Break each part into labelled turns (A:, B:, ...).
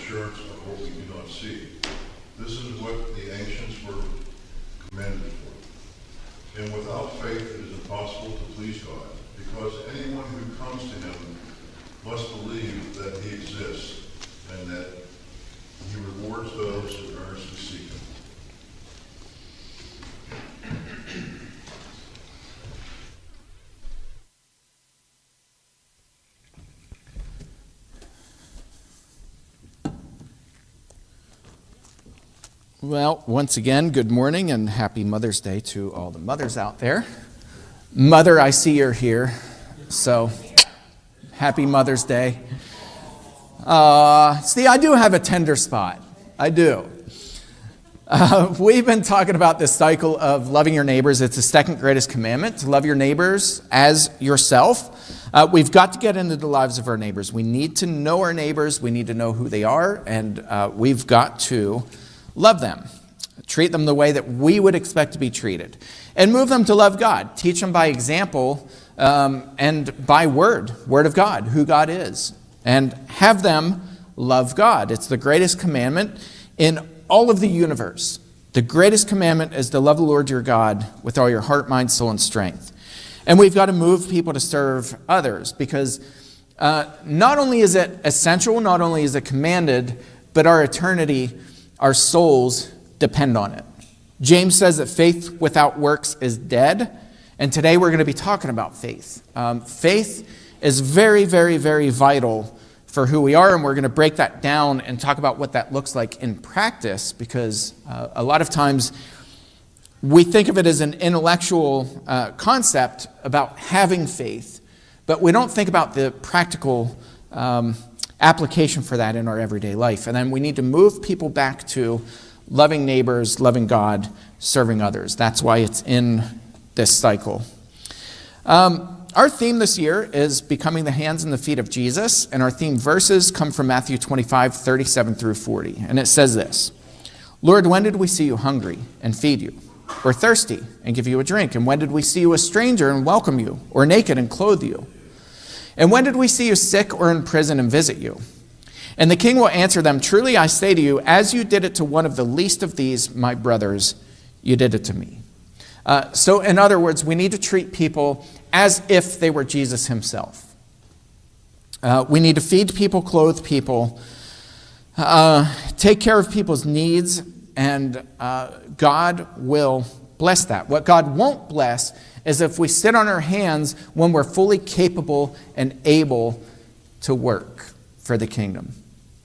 A: assurance of what we do not see. This is what the ancients were commended for. And without faith it is impossible to please God, because anyone who comes to him must believe that he exists and that he rewards those who earnestly seek him.
B: Well, once again, good morning and happy Mother's Day to all the mothers out there. Mother, I see you're here, so happy Mother's Day. I do have a tender spot. I do. We've been talking about this cycle of loving your neighbors. It's the second greatest commandment, to love your neighbors as yourself. We've got to get into the lives of our neighbors. We need to know our neighbors. We need to know who they are, and we've got to love them. Treat them the way that we would expect to be treated. And move them to love God. Teach them by example and by word of God, who God is. And have them love God. It's the greatest commandment in all of the universe. The greatest commandment is to love the Lord your God with all your heart, mind, soul, and strength. And we've got to move people to serve others because not only is it essential, not only is it commanded, but our eternity, our souls depend on it. James says that faith without works is dead. And today we're going to be talking about faith. Faith is very, very, very vital for who we are. And we're going to break that down and talk about what that looks like in practice. Because a lot of times we think of it as an intellectual concept about having faith. But we don't think about the practical application for that in our everyday life. And then we need to move people back to loving neighbors, loving God, serving others. That's why it's in this cycle. Our theme this year is becoming the hands and the feet of Jesus, and our theme verses come from Matthew 25, 37 through 40. And it says this: Lord, when did we see you hungry and feed you, or thirsty and give you a drink? And when did we see you a stranger and welcome you, or naked and clothe you? And when did we see you sick or in prison and visit you? And the king will answer them, truly I say to you, as you did it to one of the least of these, my brothers, you did it to me. So in other words, we need to treat people as if they were Jesus himself. We need to feed people, clothe people, take care of people's needs, and God will bless that. What God won't bless is if we sit on our hands when we're fully capable and able to work for the kingdom.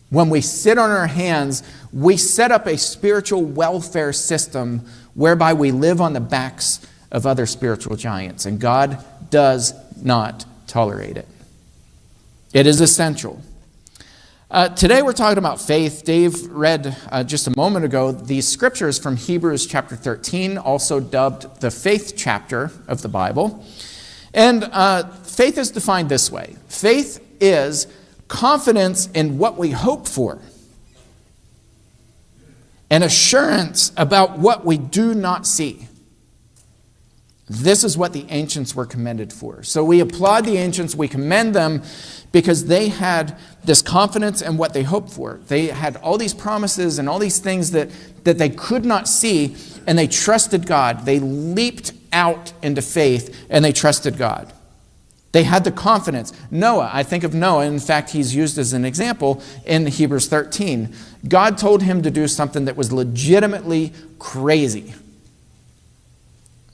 B: When we sit on our hands, we set up a spiritual welfare system whereby we live on the backs of other spiritual giants, and God does not tolerate it. It is essential. Today we're talking about faith. Dave read just a moment ago these scriptures from Hebrews chapter 13, also dubbed the faith chapter of the Bible. And faith is defined this way. Faith is confidence in what we hope for, and assurance about what we do not see. This is what the ancients were commended for. So we applaud the ancients, we commend them because they had this confidence in what they hoped for. They had all these promises and all these things that they could not see, and they trusted God. They leaped out into faith and they trusted God. They had the confidence. Noah, I think of Noah. In fact, he's used as an example in Hebrews 13. God told him to do something that was legitimately crazy.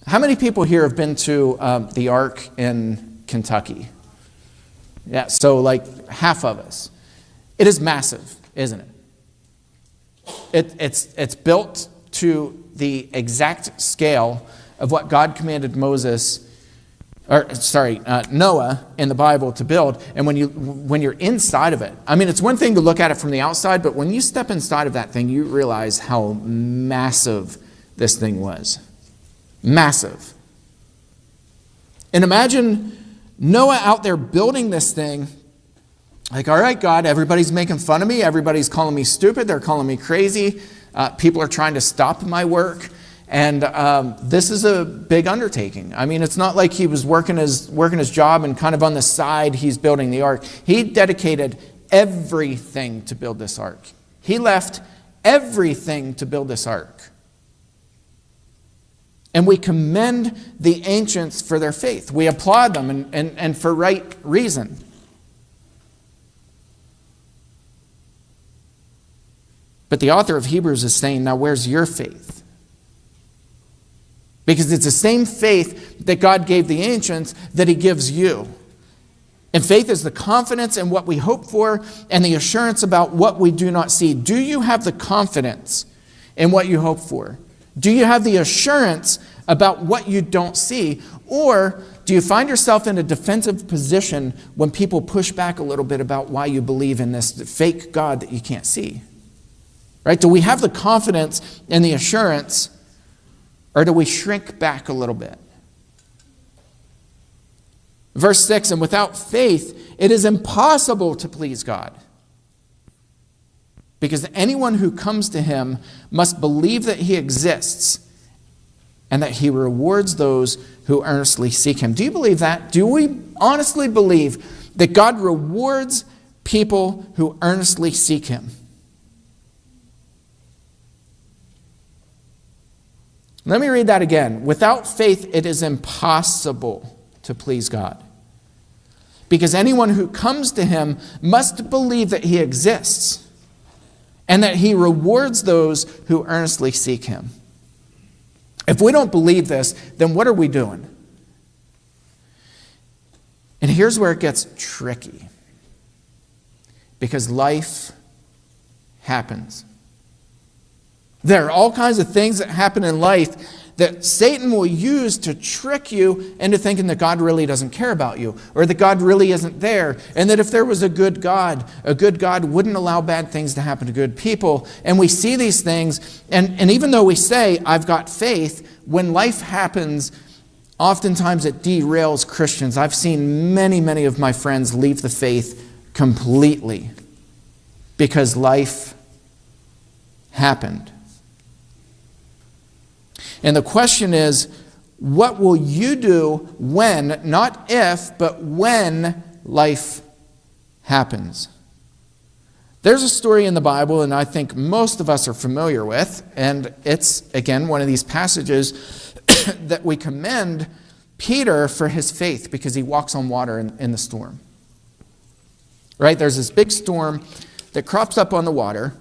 B: How many people here have been to the Ark in Kentucky? Yeah, so like half of us. It is massive, isn't it? It's built to the exact scale of what God commanded Noah in the Bible to build. And when you're inside of it, I mean, it's one thing to look at it from the outside, but when you step inside of that thing, you realize how massive this thing was. Massive. And imagine Noah out there building this thing. Like, all right, God, everybody's making fun of me. Everybody's calling me stupid. They're calling me crazy. People are trying to stop my work. And this is a big undertaking. I mean, it's not like he was working his job and kind of on the side he's building the ark. He dedicated everything to build this ark. He left everything to build this ark. And we commend the ancients for their faith. We applaud them and for right reason. But the author of Hebrews is saying, now where's your faith? Because it's the same faith that God gave the ancients that he gives you. And faith is the confidence in what we hope for and the assurance about what we do not see. Do you have the confidence in what you hope for? Do you have the assurance about what you don't see? Or do you find yourself in a defensive position when people push back a little bit about why you believe in this fake God that you can't see? Right? Do we have the confidence and the assurance, or do we shrink back a little bit? Verse 6, and without faith, it is impossible to please God. Because anyone who comes to him must believe that he exists and that he rewards those who earnestly seek him. Do you believe that? Do we honestly believe that God rewards people who earnestly seek him? Let me read that again. Without faith, it is impossible to please God. Because anyone who comes to him must believe that he exists and that he rewards those who earnestly seek him. If we don't believe this, then what are we doing? And here's where it gets tricky. Because life happens. There are all kinds of things that happen in life that Satan will use to trick you into thinking that God really doesn't care about you, or that God really isn't there, and that if there was a good God wouldn't allow bad things to happen to good people. And we see these things, and even though we say, I've got faith, when life happens, oftentimes it derails Christians. I've seen many, many of my friends leave the faith completely because life happened. And the question is, what will you do when, not if, but when life happens? There's a story in the Bible, and I think most of us are familiar with, and it's, again, one of these passages that we commend Peter for his faith because he walks on water in the storm. Right? There's this big storm that crops up on the water.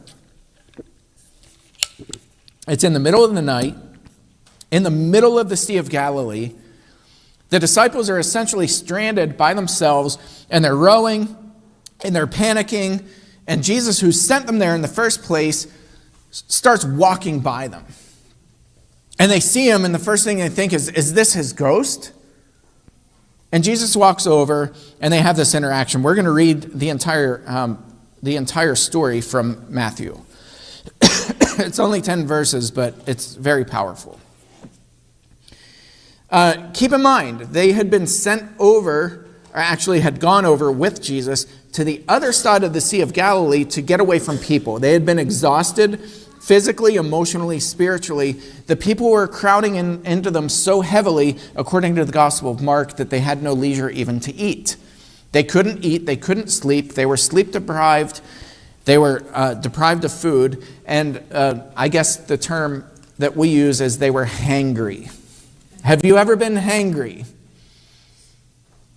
B: It's in the middle of the night. In the middle of the Sea of Galilee, the disciples are essentially stranded by themselves, and they're rowing, and they're panicking, and Jesus, who sent them there in the first place, starts walking by them. And they see him, and the first thing they think is this his ghost? And Jesus walks over, and they have this interaction. We're going to read the entire story from Matthew. It's only 10 verses, but it's very powerful. Keep in mind, they had been sent over, or actually had gone over with Jesus to the other side of the Sea of Galilee to get away from people. They had been exhausted physically, emotionally, spiritually. The people were crowding into them so heavily, according to the Gospel of Mark, that they had no leisure even to eat. They couldn't eat, they couldn't sleep, they were sleep deprived, they were deprived of food, and I guess the term that we use is they were hangry. Have you ever been hangry?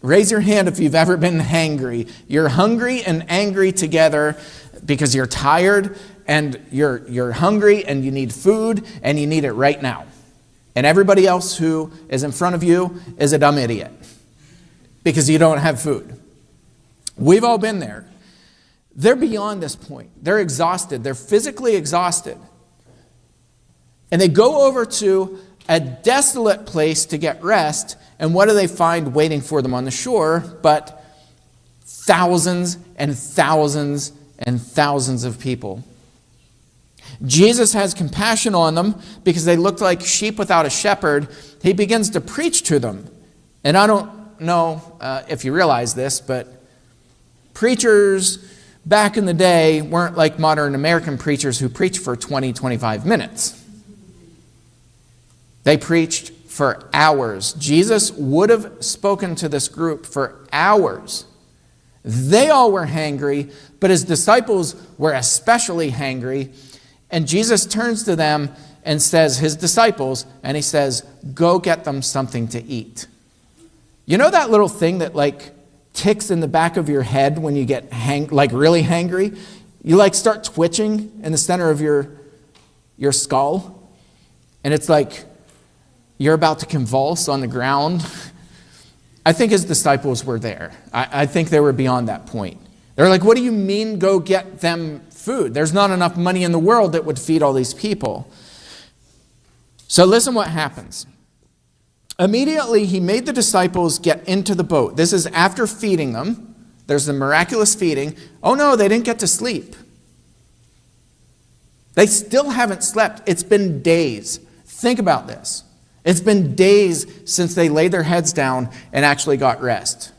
B: Raise your hand if you've ever been hangry. You're hungry and angry together because you're tired and you're hungry and you need food and you need it right now. And everybody else who is in front of you is a dumb idiot because you don't have food. We've all been there. They're beyond this point. They're exhausted. They're physically exhausted. And they go over to a desolate place to get rest, and what do they find waiting for them on the shore but thousands and thousands and thousands of people. Jesus has compassion on them because they looked like sheep without a shepherd. He begins to preach to them. And I don't know if you realize this, but preachers back in the day weren't like modern American preachers who preach for 20, 25 minutes. They preached for hours. Jesus would have spoken to this group for hours. They all were hangry, but his disciples were especially hangry. And Jesus turns to them and says, his disciples, and he says, go get them something to eat. You know that little thing that like ticks in the back of your head when you get really hangry? You like start twitching in the center of your skull. And it's like you're about to convulse on the ground. I think his disciples were there. I think they were beyond that point. They're like, what do you mean go get them food? There's not enough money in the world that would feed all these people. So listen what happens. Immediately he made the disciples get into the boat. This is after feeding them. There's the miraculous feeding. Oh no, they didn't get to sleep. They still haven't slept. It's been days. Think about this. It's been days since they laid their heads down and actually got rest.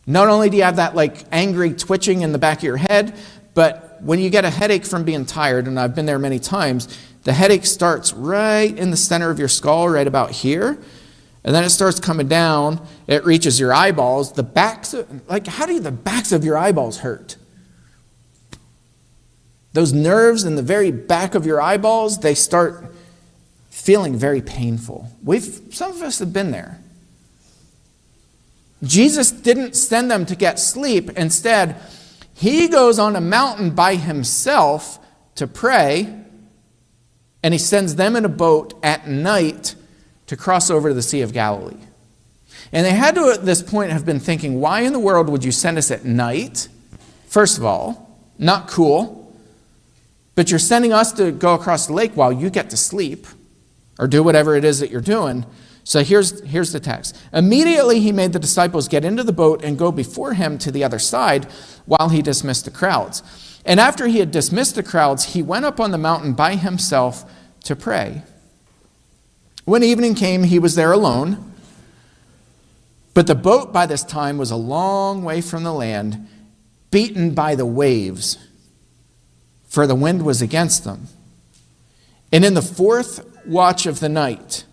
B: Not only do you have that like angry twitching in the back of your head, but when you get a headache from being tired, and I've been there many times, the headache starts right in the center of your skull, right about here, and then it starts coming down. It reaches your eyeballs. How do the backs of your eyeballs hurt? Those nerves in the very back of your eyeballs, they start feeling very painful. Some of us have been there. Jesus didn't send them to get sleep. Instead, he goes on a mountain by himself to pray, and he sends them in a boat at night to cross over to the Sea of Galilee. And they had to, at this point, have been thinking, why in the world would you send us at night? First of all, not cool. But you're sending us to go across the lake while you get to sleep or do whatever it is that you're doing. So here's the text. Immediately he made the disciples get into the boat and go before him to the other side while he dismissed the crowds. And after he had dismissed the crowds, he went up on the mountain by himself to pray. When evening came, he was there alone. But the boat by this time was a long way from the land, beaten by the waves, for the wind was against them. And in the fourth watch of the night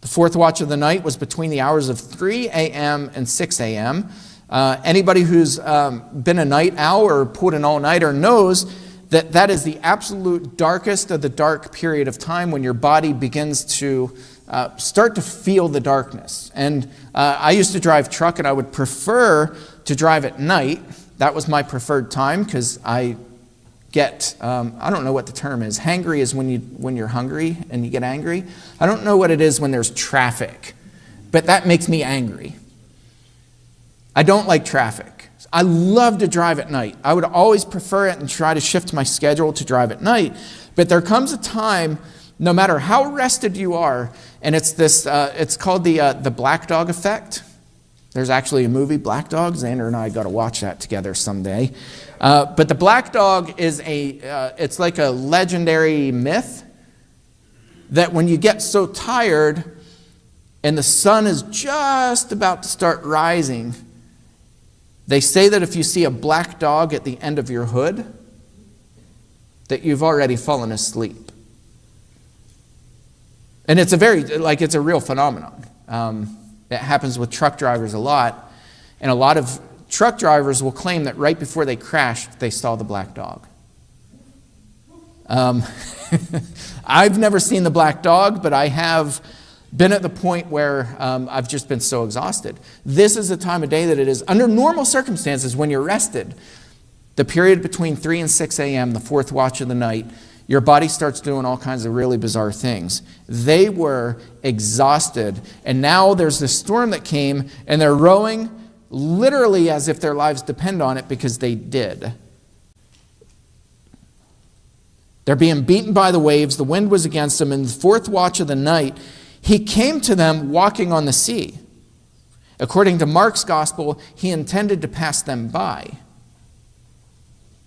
B: was between the hours of 3 a.m. and 6 a.m. Anybody who's been a night owl or pulled an all-nighter knows that is the absolute darkest of the dark period of time when your body begins to start to feel the darkness. And I used to drive truck, and I would prefer to drive at night. That was my preferred time because I get, I don't know what the term is. Hangry is when you're hungry and you get angry. I don't know what it is when there's traffic, but that makes me angry. I don't like traffic. I love to drive at night. I would always prefer it and try to shift my schedule to drive at night. But there comes a time, no matter how rested you are, and it's this, it's called the black dog effect. There's actually a movie, Black Dog. Xander and I got to watch that together someday. But the black dog is it's like a legendary myth that when you get so tired and the sun is just about to start rising, they say that if you see a black dog at the end of your hood, that you've already fallen asleep. And it's a real phenomenon. It happens with truck drivers a lot. And a lot of truck drivers will claim that right before they crashed, they saw the black dog. I've never seen the black dog, but I have been at the point where I've just been so exhausted. This is the time of day that it is, under normal circumstances, when you're rested, the period between 3 and 6 a.m., the fourth watch of the night, your body starts doing all kinds of really bizarre things. They were exhausted, and now there's this storm that came, and they're rowing literally as if their lives depend on it, because they did. They're being beaten by the waves. The wind was against them. In the fourth watch of the night, he came to them walking on the sea. According to Mark's gospel, he intended to pass them by.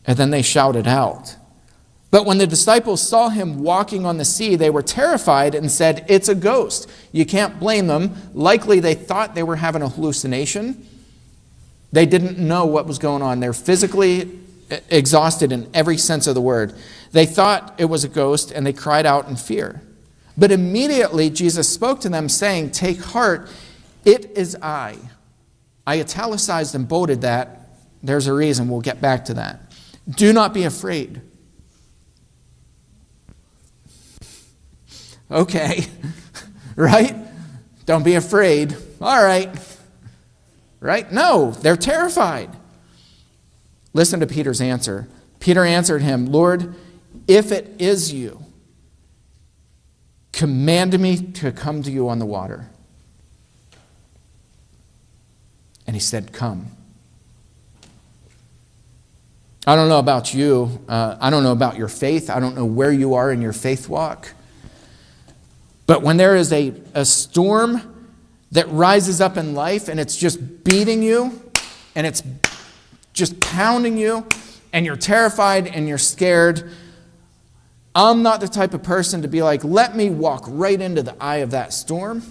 B: And then they shouted out. But when the disciples saw him walking on the sea, they were terrified and said, "It's a ghost." You can't blame them. Likely they thought they were having a hallucination. They didn't know what was going on. They're physically exhausted in every sense of the word. They thought it was a ghost, and they cried out in fear. But immediately Jesus spoke to them, saying, "Take heart, it is I. I italicized and bolded that. There's a reason. We'll get back to that. Do not be afraid. Okay, right? Don't be afraid. All right. Right? No, they're terrified. Listen to Peter's answer. Peter answered him, Lord, if it is you, command me to come to you on the water. And he said, come. I don't know about you. I don't know about your faith. I don't know where you are in your faith walk. But when there is a storm that rises up in life and it's just beating you and it's just pounding you and you're terrified and you're scared, I'm not the type of person to be like, let me walk right into the eye of that storm.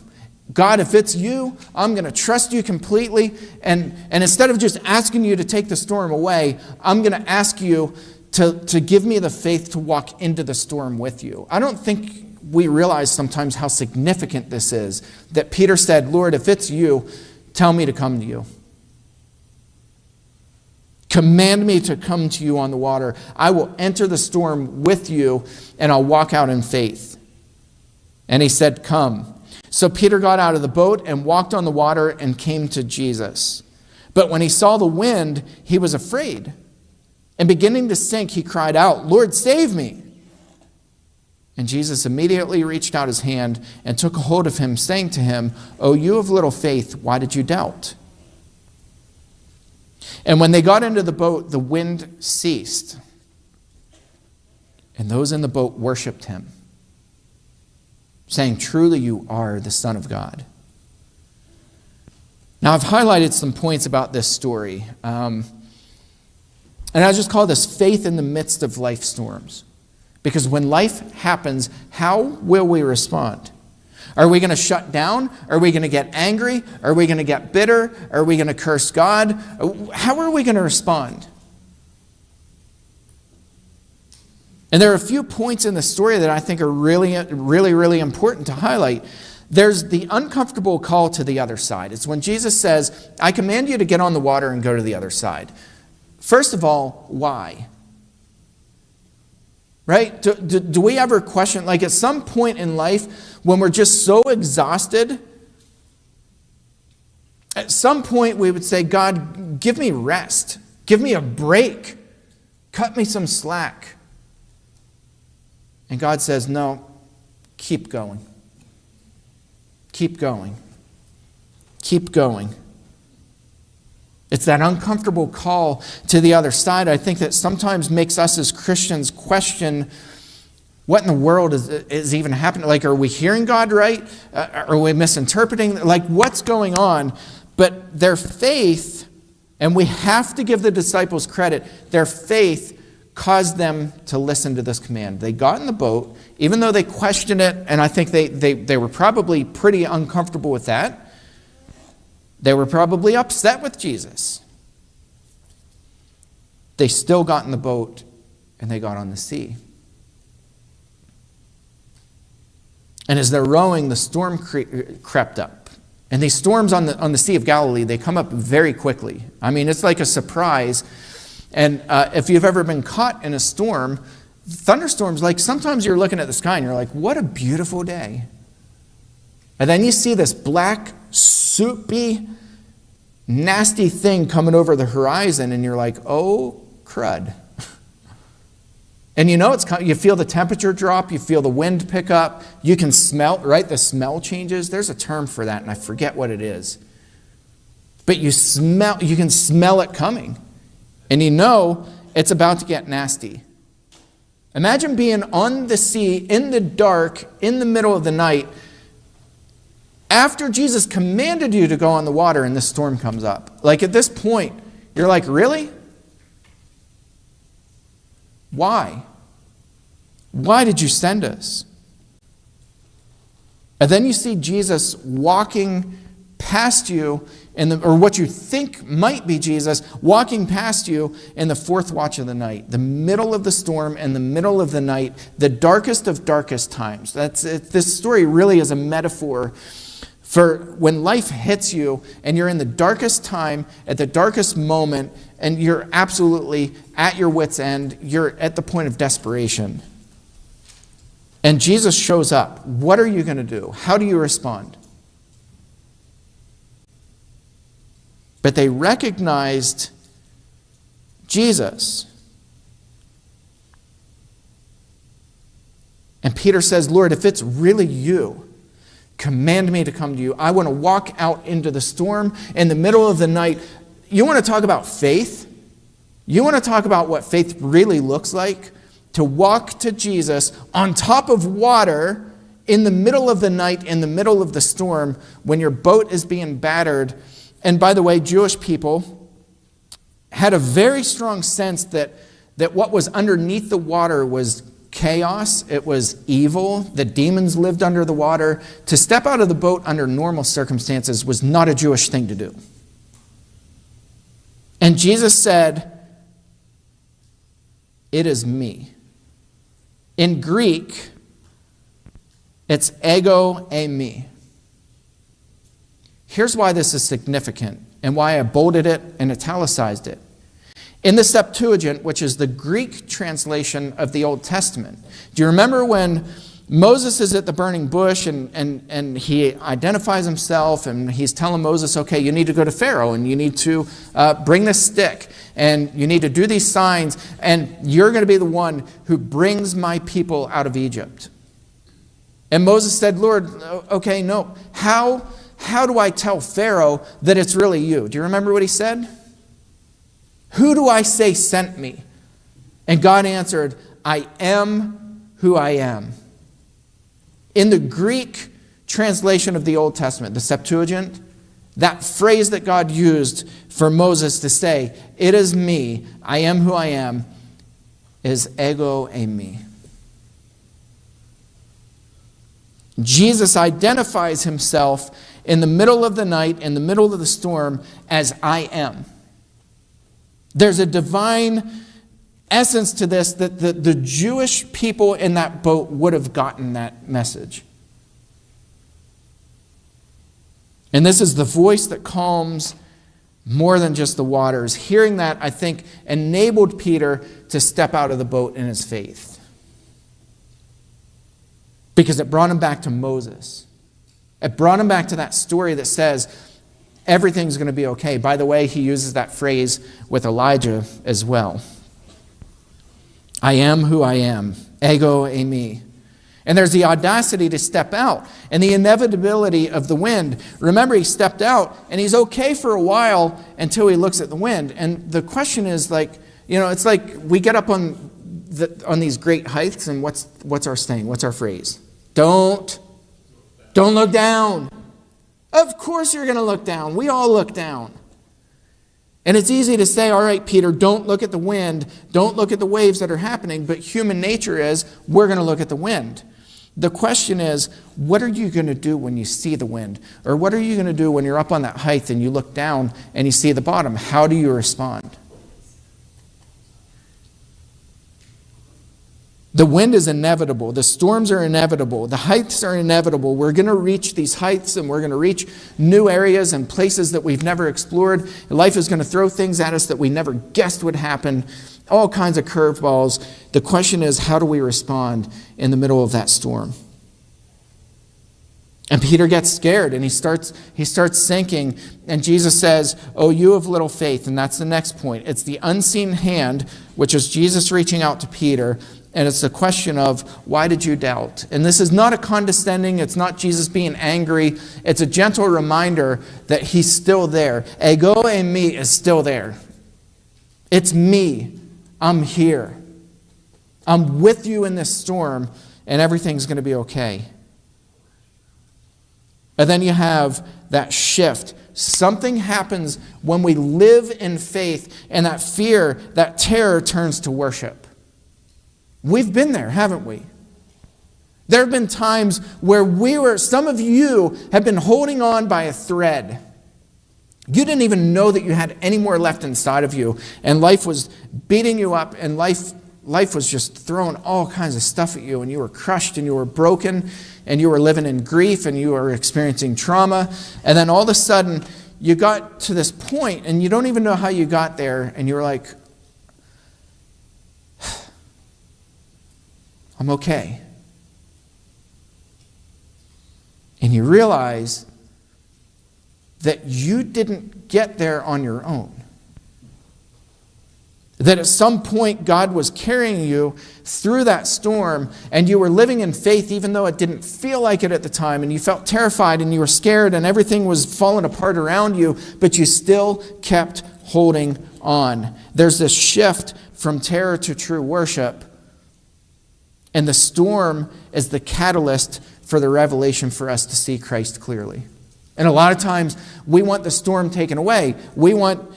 B: God, if it's you, I'm going to trust you completely. And instead of just asking you to take the storm away, I'm going to ask you to give me the faith to walk into the storm with you. I don't think we realize sometimes how significant this is, that Peter said, Lord, if it's you, tell me to come to you. Command me to come to you on the water. I will enter the storm with you, and I'll walk out in faith. And he said, come. So Peter got out of the boat and walked on the water and came to Jesus. But when he saw the wind, he was afraid. And beginning to sink, he cried out, Lord, save me. And Jesus immediately reached out his hand and took a hold of him, saying to him, O you of little faith, why did you doubt? And when they got into the boat, the wind ceased. And those in the boat worshipped him, saying, truly you are the Son of God. Now I've highlighted some points about this story. And I just call this faith in the midst of life storms. Because when life happens, how will we respond? Are we going to shut down? Are we going to get angry? Are we going to get bitter? Are we going to curse God? How are we going to respond? And there are a few points in the story that I think are really, really, really important to highlight. There's the uncomfortable call to the other side. It's when Jesus says, I command you to get on the water and go to the other side. First of all, why? Right? Do we ever question, like at some point in life when we're just so exhausted, at some point we would say, God, give me rest. Give me a break. Cut me some slack. And God says, no, keep going. Keep going. Keep going. It's that uncomfortable call to the other side, I think, that sometimes makes us as Christians question what in the world is even happening. Like, are we hearing God right? Are we misinterpreting? Like, what's going on? But their faith, and we have to give the disciples credit, their faith caused them to listen to this command. They got in the boat, even though they questioned it, and I think they were probably pretty uncomfortable with that. They were probably upset with Jesus. They still got in the boat and they got on the sea. And as they're rowing, the storm crept up. And these storms on the Sea of Galilee, they come up very quickly. I mean, it's like a surprise. And if you've ever been caught in a storm, thunderstorms, like sometimes you're looking at the sky and you're like, what a beautiful day. And then you see this black, soupy, nasty thing coming over the horizon, and you're like, oh, crud. And you know you feel the temperature drop, you feel the wind pick up, you can smell, right? The smell changes. There's a term for that, and I forget what it is. But you can smell it coming, and you know it's about to get nasty. Imagine being on the sea in the dark, in the middle of the night, after Jesus commanded you to go on the water and this storm comes up. Like at this point, you're like, really? Why? Why did you send us? And then you see Jesus walking past you, or what you think might be Jesus, walking past you in the fourth watch of the night, the middle of the storm and the middle of the night, the darkest of darkest times. This story really is a metaphor For when life hits you and you're in the darkest time, at the darkest moment, and you're absolutely at your wit's end, you're at the point of desperation. And Jesus shows up. What are you going to do? How do you respond? But they recognized Jesus. And Peter says, Lord, if it's really you, command me to come to you. I want to walk out into the storm in the middle of the night. You want to talk about faith? You want to talk about what faith really looks like? To walk to Jesus on top of water in the middle of the night, in the middle of the storm, when your boat is being battered. And by the way, Jewish people had a very strong sense that what was underneath the water was chaos. It was evil. The demons lived under the water. To step out of the boat under normal circumstances was not a Jewish thing to do. And Jesus said, it is me. In Greek, it's eimi. Here's why this is significant and why I bolded it and italicized it. In the Septuagint, which is the Greek translation of the Old Testament, do you remember when Moses is at the burning bush and he identifies himself and he's telling Moses, okay, you need to go to Pharaoh and you need to bring this stick and you need to do these signs and you're going to be the one who brings my people out of Egypt. And Moses said, Lord, okay, no, how do I tell Pharaoh that it's really you? Do you remember what he said? Who do I say sent me? And God answered, I am who I am. In the Greek translation of the Old Testament, the Septuagint, that phrase that God used for Moses to say, it is me, I am who I am, is ego eimi. Jesus identifies himself in the middle of the night, in the middle of the storm, as I am. There's a divine essence to this that the Jewish people in that boat would have gotten that message. And this is the voice that calms more than just the waters. Hearing that, I think, enabled Peter to step out of the boat in his faith. Because it brought him back to Moses. It brought him back to that story that says, everything's going to be okay. By the way, he uses that phrase with Elijah as well. I am who I am. Ego eimi. And there's the audacity to step out and the inevitability of the wind. Remember, he stepped out and he's okay for a while until he looks at the wind. And the question is it's like we get up on these great heights and what's our saying? What's our phrase? Don't look down. Of course you're going to look down. We all look down. And it's easy to say, all right, Peter, don't look at the wind. Don't look at the waves that are happening. But human nature is, we're going to look at the wind. The question is, what are you going to do when you see the wind? Or what are you going to do when you're up on that height and you look down and you see the bottom? How do you respond? The wind is inevitable. The storms are inevitable. The heights are inevitable. We're going to reach these heights and we're going to reach new areas and places that we've never explored. Life is going to throw things at us that we never guessed would happen. All kinds of curveballs. The question is, how do we respond in the middle of that storm? And Peter gets scared and he starts sinking. And Jesus says, oh, you of little faith. And that's the next point. It's the unseen hand, which is Jesus reaching out to Peter. And it's a question of, why did you doubt? And this is not a condescending, it's not Jesus being angry. It's a gentle reminder that he's still there. Ego eimi is still there. It's me. I'm here. I'm with you in this storm, and everything's going to be okay. And then you have that shift. Something happens when we live in faith, and that fear, that terror turns to worship. We've been there, haven't we? There have been times where some of you have been holding on by a thread. You didn't even know that you had any more left inside of you, and life was beating you up, and life life was just throwing all kinds of stuff at you, and you were crushed and you were broken and you were living in grief and you were experiencing trauma. And then all of a sudden you got to this point and you don't even know how you got there, and you were like, I'm okay. And you realize that you didn't get there on your own. That at some point God was carrying you through that storm, and you were living in faith even though it didn't feel like it at the time, and you felt terrified and you were scared and everything was falling apart around you, but you still kept holding on. There's this shift from terror to true worship, and the storm is the catalyst for the revelation for us to see Christ clearly. And a lot of times we want the storm taken away. We want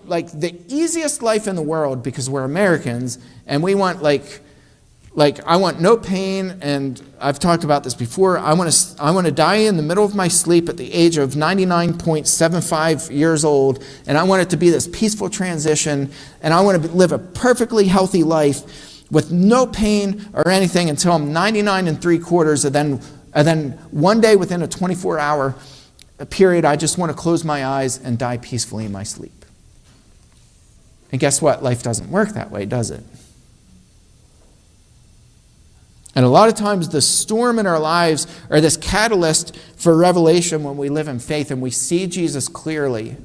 B: like the easiest life in the world because we're Americans, and we want like I want no pain, and I've talked about this before. I want to die in the middle of my sleep at the age of 99.75 years old, and I want it to be this peaceful transition, and I want to live a perfectly healthy life with no pain or anything until I'm 99 3/4, and then one day within a 24-hour period, I just want to close my eyes and die peacefully in my sleep. And guess what? Life doesn't work that way, does it? And a lot of times the storm in our lives are this catalyst for revelation when we live in faith and we see Jesus clearly.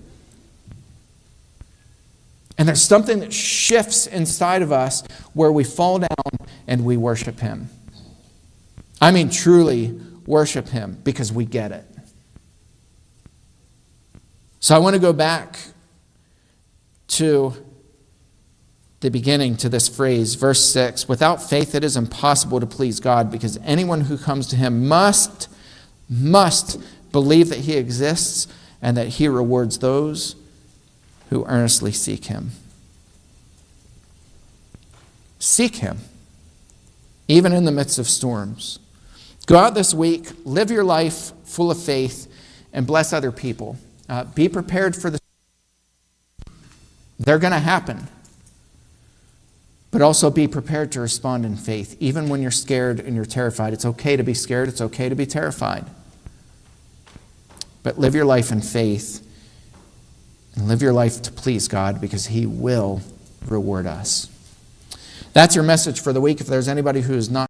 B: And there's something that shifts inside of us where we fall down and we worship Him. I mean, truly worship Him because we get it. So I want to go back to the beginning, to this phrase, verse 6. Without faith it is impossible to please God, because anyone who comes to Him must believe that He exists and that He rewards those who earnestly seek Him. Seek Him, even in the midst of storms. Go out this week, live your life full of faith, and bless other people. Be prepared for the. They're going to happen. But also be prepared to respond in faith, even when you're scared and you're terrified. It's okay to be scared. It's okay to be terrified. But live your life in faith and live your life to please God, because He will reward us. That's your message for the week. If there's anybody who is not